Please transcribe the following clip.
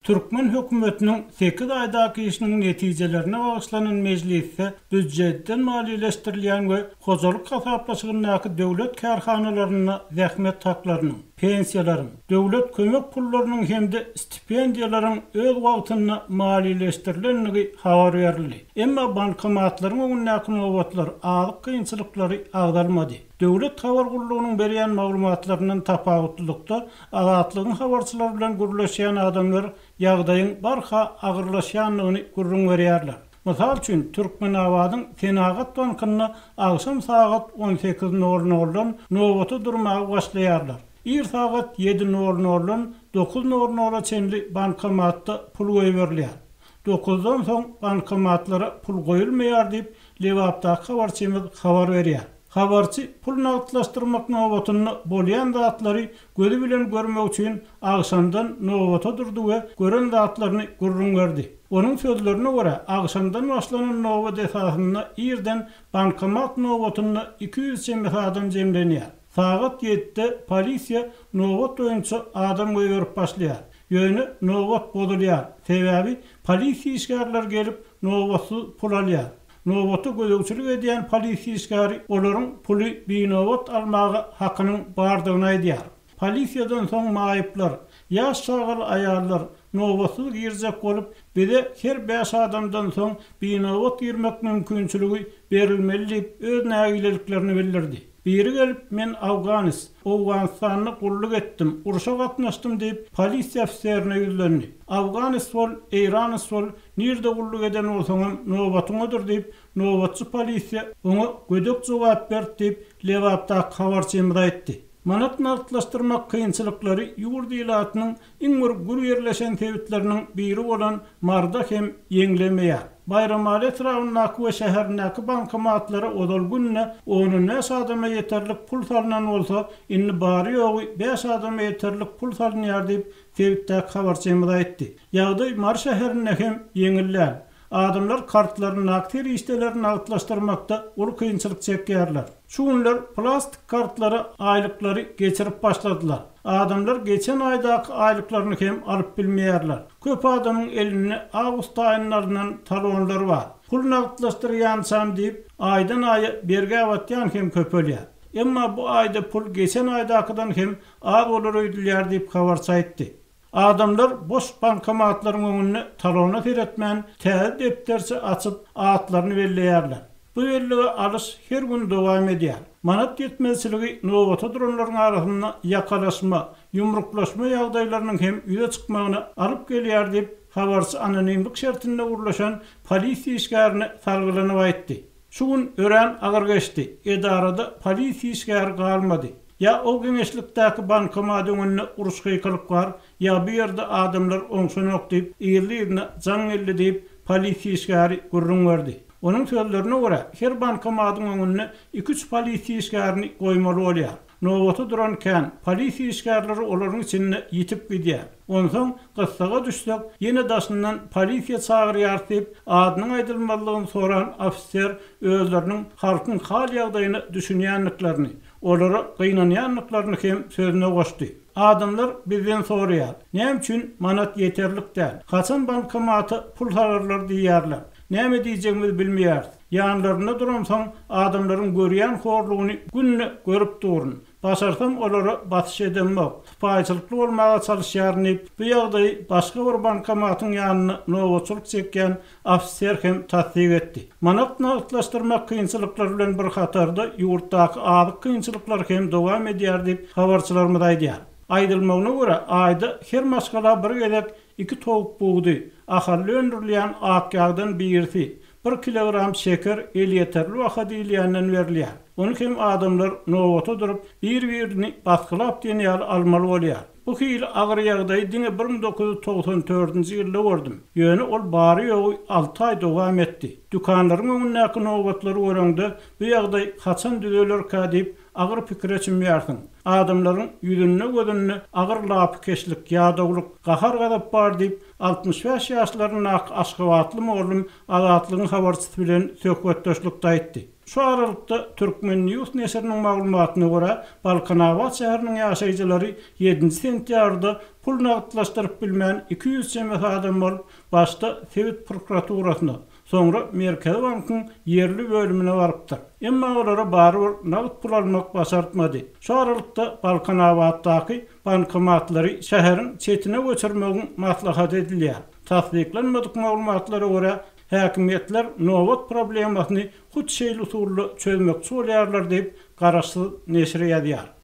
Türkmen hökümetiniň 8 aýdaky işiniň netijelerine bagyşlanan mejlisde büdjetden maliýeleşdirilýän we hojalyk hasaplaşygynaky döwlet karhanalaryna zähmet haklarynyň, pensiýalaryň, döwlet kömek pullarynyň hemde stipendiýalaryň öz wagtyna maliýeleşdirilenligi habar berildi. Emma bankomatlaryň öňündäki nowatlar azyk kynçylyklary agdalmady. Döwlet habar gurulunyň berýän maglumatlarynyň tapawutlykda azatlygyň habarçylary bilen guruluşan adamlar ýagdaýyň barha agyrlaşýanlygyny gurrun berýärler. Mysal üçin Türkmen Awadyň Senagat bankyna agşam saat 18:00-dan nowata durmagy başlaýarlar. Ir saat 7:00-dan 9:00 çenli bankomatda pul goýberler. 9-dan soň bankomatlara pul goýulmaýar diýip Lewapda habarçymyz habar berýär. Habarçy pul nagdlaşdyrmak nowatyny bolýan zatlary gözi bilen görmek üçin agşamdan nowata durdy we gören zatlaryny gurrun berdi. Onuň sözlerine görä, agşamdan başlanan nowat esasyna irden bankomat nowatyny 200 çember adam jemlenýär. Saat 7-de polisiýa nowat boýunça adam goýup başlaýar. Ýöne nowat bolýar. Sebäbi polisiýa işgärler gelip nowatsy pul alýar. Nowaty gözegçilik edýän polisiýa işgäri olaryň puly binowat almagy hakynyň bardygyny aýdýar. Polisiýadan soň maýyplar, ýaş çagal aýallar nowatsy girjek bolup, bide her 5 adamdan soň binowat girmek mümkinçiligi berilmeli diýip öz nägileliklerini bildirdi. Biri gelip men Awganistanyny gulluk etdim, uruşa gatnaşdym diýip polisiýa ofiserine ýüzlendi. Awganistan, Eýranistan nirde gulluk eden bolsaňam nowatyňydyr diýip nowatçy polisiýa oňa gödek jogap berdi diýip Lewapda habarçymyz aýtdy. Manat nagdlaşdyrmak kynçylyklary ýurt ýylatynyň iň gür ýerleşen tebitleriniň biri bolan marda hem ýeňlemeýär. Bayramali etrafyndaky we şäherindäki bankomatlara odal günne 10 adama ýeterlik pul salynan bolsa, inni bary ýogy 5 adama ýeterlik pul salynýar diýip tebitde habarçymyz aýtdy. Ýagdaý Mar şäherinde hem ýeňilýär. Adamlar kartlaryny nakdir işlerini nagdlaşdyrmakda ul kynçylyk çekýärler. Şu günler plastik kartlary aýlyklary geçirip başladylar. Adamlar geçen aýdaky aýlyklaryny hem alyp bilmeýärler. Köp adamyň elinde awgust aýynlaryndan talonlary bar. Pul nagdlaşdyrýansam diýip aýdan aýa berge awatýan hem köpelýär. Emma bu aýda pul geçen aýdakydan hem az bolar öýdülýär diýip habarçy aýtdy. Adamlar boş bankomatlaryň öňüne talona seretmän täze depterçi açyp atlaryny belleýärler. Bu bellige alys her gün dowam edýär. Manat ýetmezçiligi nowata duranlaryň arasynda ýakalaşma, ýumruklaşma ýagdaýlarynyň hem ýüze çykmagyna alyp gelýär diýip habarçy anonimlik şertinde urlaşan polisiýa işgärini salgylanyp aýtdy. Şu gün ören agyr geçdi. Edarada polisiýa işgäri galmady. Ya o geňeşlikdäki bankomatyň önüne uruş gyýkylyk bar, ya bir ýerde adamlar oňşunok diýip, ýerlerine jaň elli diýip polisiýa işgäri gurrun berdi. Onuň sözlerine görä, her bankomatyň önüne 2-3 polisiýa işgärini goýmaly bolýar. Nowata duranken polisiýa işgärleri olaryň içinde ýitip gidýär. Onsoň gyssaga düşsek, ýene daşyndan polisiýa çagyrýar diýip adynyň aýdylmalygyny soran ofiser özleriniň halkyň hal ýagdaýyny düşünýänliklaryny, olara gynanýanlyklaryny hem sözüne goşdy. Adamlar bizden sorýar, näme üçin manat ýeterlik däl? Haçan bankomaty pul hararlar diýýärler. Näme diýjegimizi bilmeýär. Ýanlaryna duramsaň adamlaryň görýän horlugyny günne görüp durun. Başarsam olara batyş edemmek, paýçylykly bolmaga çalyşýarny, bu ýagdaý başga bir bankomatyň ýanyna nowatçylyk çekýän ofiser hem tasdik etdi. Manat nagdlaşdyrmak kynçylyklary bilen bir hatarda ýurtdaky azyk kynçylyklar hem dowam edýär diýip habarçylarymyz aýdýar. Aýdylmagyna görä, aýda her maskala bir gelek 2 towuk buğdy, ahally öndürilýän akýagdan birisi, 1 kilogram şeker el ýeterli wagt diýilýänden berilýär. Onu hem adamlar nowata durup bir-birini baskylap denýär almaly bolýar. Bu hil agyr ýagdaý diňe 1994-nji ýylda gördüm. Ýöne ol bary ýogy 6 aý dowam etdi. Dükanlaryň öňündäki nowatlary görende bu ýagdaý haçan düzeler ka diýip agyr pikir etmeýärsiň. Adamlaryň ýüzüne gözüne agyr lapkeşlik, ýadaglyk, gahar gadap bar diýip 65 ýaşlaryň aşgawatly oglum azatlygyň habarçysy bilen söhbetdeşlikde aýtdy. Şu aralykda Türkmen News nesriniň maglumatyna görä, Balkanawat şäheriniň ýaşaýjylary 7 sentýarda pul nagdlaşdyryp bilmän 200 çemet adam bolup, başda Sewit prokuraturasyna, soňra Merkezi Bankyň ýerli bölümine barypdyr. Emma olara barybir nagd pul almak başartmady. Şu aralykda Balkanawatdaky bankomatlary şäheriň çetine göçürmegiň maslahat edilýär. Tasdiklenmedik maglumatlara görä, häkimetler nowat problemasyny hut şeýle usuly çözmekçi bolýarlar diýip garaşsyz neşre ýazýar.